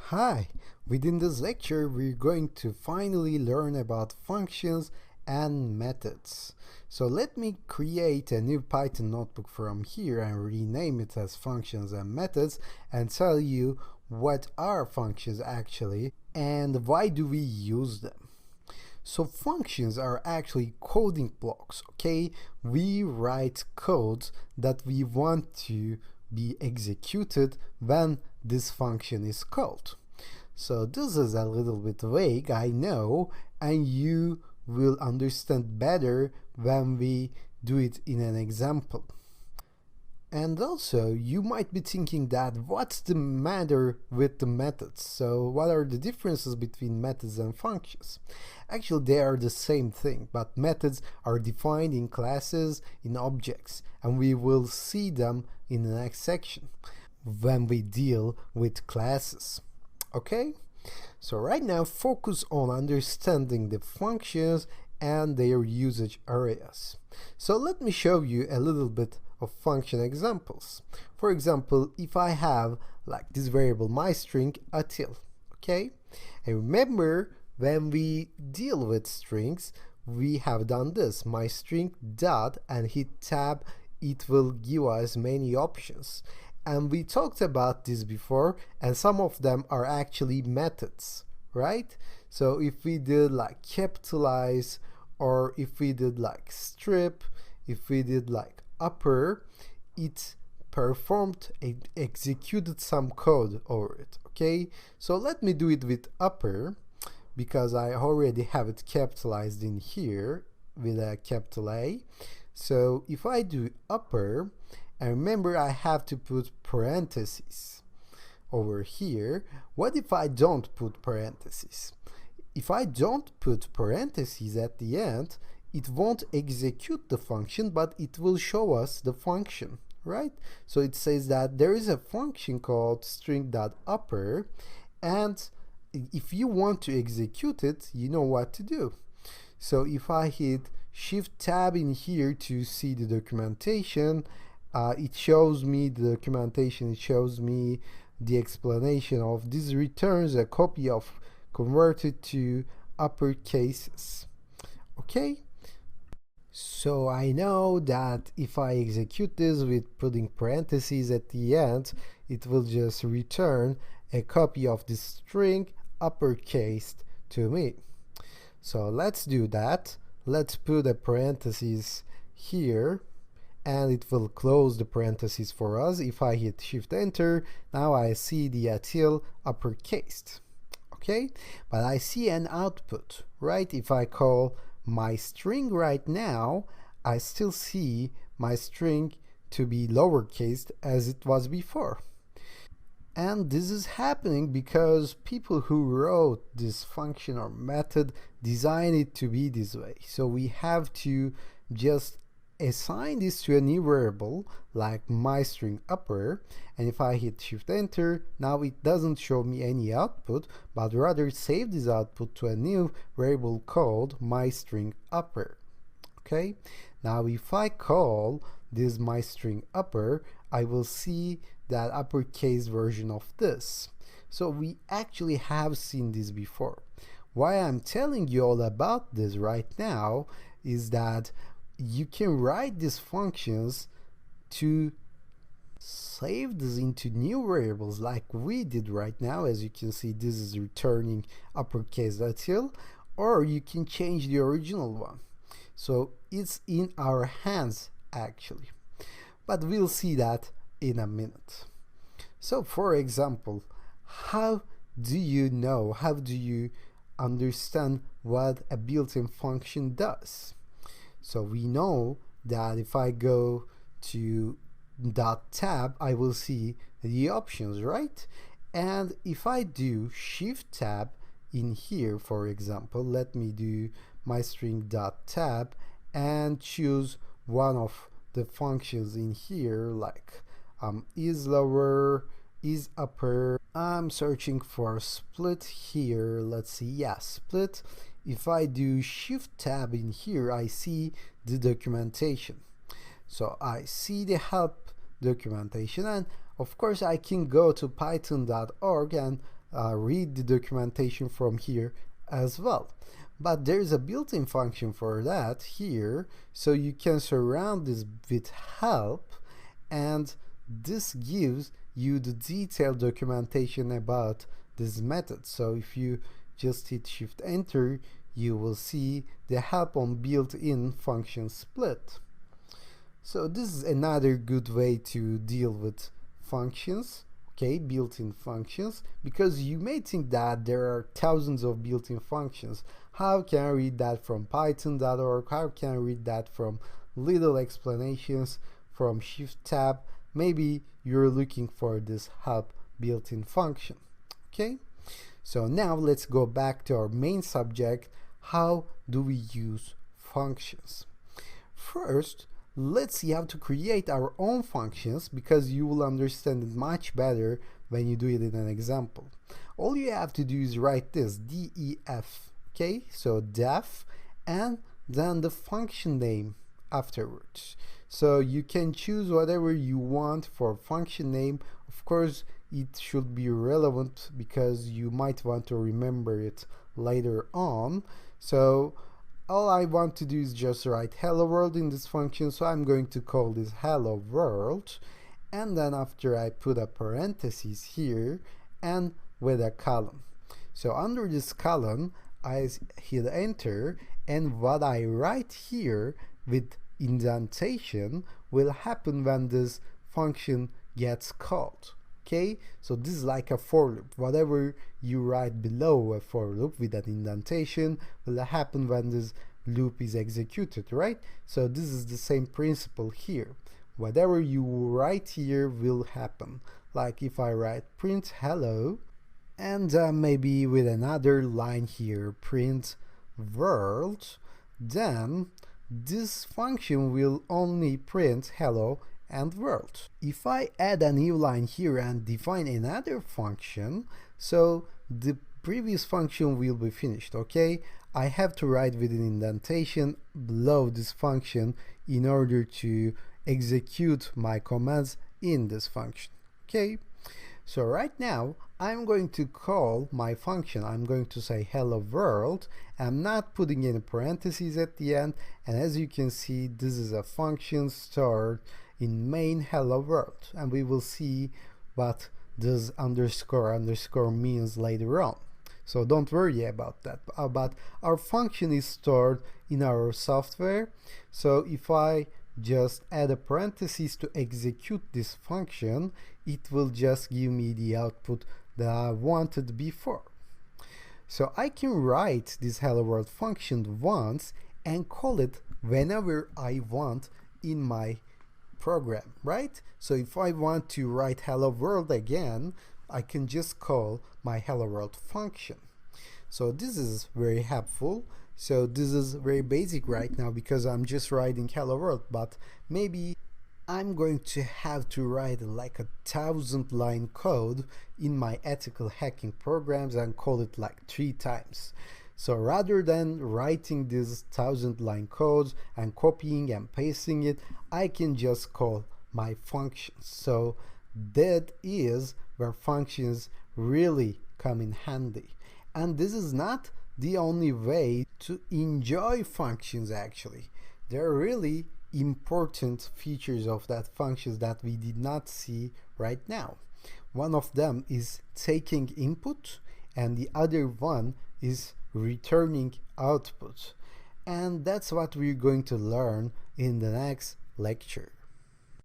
Hi! Within this lecture, we're going to finally learn about functions and methods. So let me create a new Python notebook from here and rename it as functions and methods and tell you what are functions actually and why do we use them. So functions are actually coding blocks, okay? We write codes that we want to be executed when this function is called. So this is a little bit vague, I know, and you will understand better when we do it in an example. And also, you might be thinking that what's the matter with the methods? So what are the differences between methods and functions? Actually, they are the same thing, but methods are defined in classes, in objects, and we will see them in the next section when we deal with classes. Okay? So right now, focus on understanding the functions and their usage areas. So let me show you a little bit of function examples. For example, if I have like this variable myString until, okay? And remember, when we deal with strings, we have done this, myString dot and hit tab, it will give us many options. And we talked about this before, and some of them are actually methods, right? So if we did like capitalize, or if we did like strip, if we did like upper, it performed, executed some code over it, okay? So let me do it with upper, because I already have it capitalized in here with a capital A. So if I do upper, and remember I have to put parentheses over here. What if I don't put parentheses? If I don't put parentheses at the end, it won't execute the function, but it will show us the function, right? So it says that there is a function called string.upper, and if you want to execute it, you know what to do. So if I hit Shift Tab in here to see the documentation, it shows me the documentation, it shows me the explanation of this returns a copy of converted to uppercases. Okay? So I know that if I execute this with putting parentheses at the end, it will just return a copy of the string uppercased to me. So let's do that. Let's put a parentheses here, and it will close the parentheses for us. If I hit Shift Enter, now I see the until uppercased. Okay, but I see an output, right? If I call my string right now, I still see my string to be lowercase as it was before. And this is happening because people who wrote this function or method designed it to be this way. So we have to just assign this to a new variable like myString upper, and if I hit Shift Enter, now it doesn't show me any output, but rather save this output to a new variable called myString upper. Okay, now if I call this myString upper, I will see that uppercase version of this. So we actually have seen this before. Why I'm telling you all about this right now is that you can write these functions to save this into new variables like we did right now. As you can see, this is returning uppercase until, or you can change the original one. So it's in our hands actually, but we'll see that in a minute. So for example, how do you understand what a built-in function does? So we know that if I go to .tab, I will see the options, right? And if I do Shift Tab in here, for example, let me do myString.tab and choose one of the functions in here, like is lower, is upper. I'm searching for split here. Let's see, yeah, split. If I do Shift Tab in here, I see the documentation. So I see the help documentation, and of course I can go to python.org and read the documentation from here as well. But there's a built-in function for that here, so you can surround this with help, and this gives you the detailed documentation about this method. So if you just hit Shift Enter, you will see the help on built-in function split. So this is another good way to deal with functions, okay, built-in functions, because you may think that there are thousands of built-in functions. How can I read that from python.org? How can I read that from little explanations from Shift Tab? Maybe you're looking for this help built-in function, okay? So now let's go back to our main subject. How do we use functions? First, let's see how to create our own functions, because you will understand it much better when you do it in an example. All you have to do is write this def, okay? So def, and then the function name afterwards. So you can choose whatever you want for function name. Of course, it should be relevant because you might want to remember it later on. So all I want to do is just write hello world in this function, so I'm going to call this hello world, and then after I put a parenthesis here and with a colon. So under this colon I hit enter, and what I write here with indentation will happen when this function gets called. Okay, so this is like a for loop. Whatever you write below a for loop with an indentation will happen when this loop is executed, right? So this is the same principle here. Whatever you write here will happen. Like if I write print hello, and maybe with another line here, print world, then this function will only print hello and world. If I add a new line here and define another function, so the previous function will be finished, okay? I have to write with an indentation below this function in order to execute my commands in this function, okay? So right now I'm going to call my function. I'm going to say hello world. I'm not putting any parentheses at the end, and as you can see, this is a function stored in main hello world, and we will see what this underscore means later on. So don't worry about that. But our function is stored in our software. So if I just add a parenthesis to execute this function, it will just give me the output that I wanted before. So I can write this hello world function once and call it whenever I want in my program, right? So if I want to write hello world again, I can just call my hello world function. So this is very helpful. So this is very basic right now because I'm just writing hello world, but maybe I'm going to have to write like 1,000-line code in my ethical hacking programs and call it like 3 times. So rather than writing these 1,000-line codes and copying and pasting it, I can just call my functions. So that is where functions really come in handy. And this is not the only way to enjoy functions actually. There are really important features of that functions that we did not see right now. One of them is taking input, and the other one is returning output. And that's what we're going to learn in the next lecture.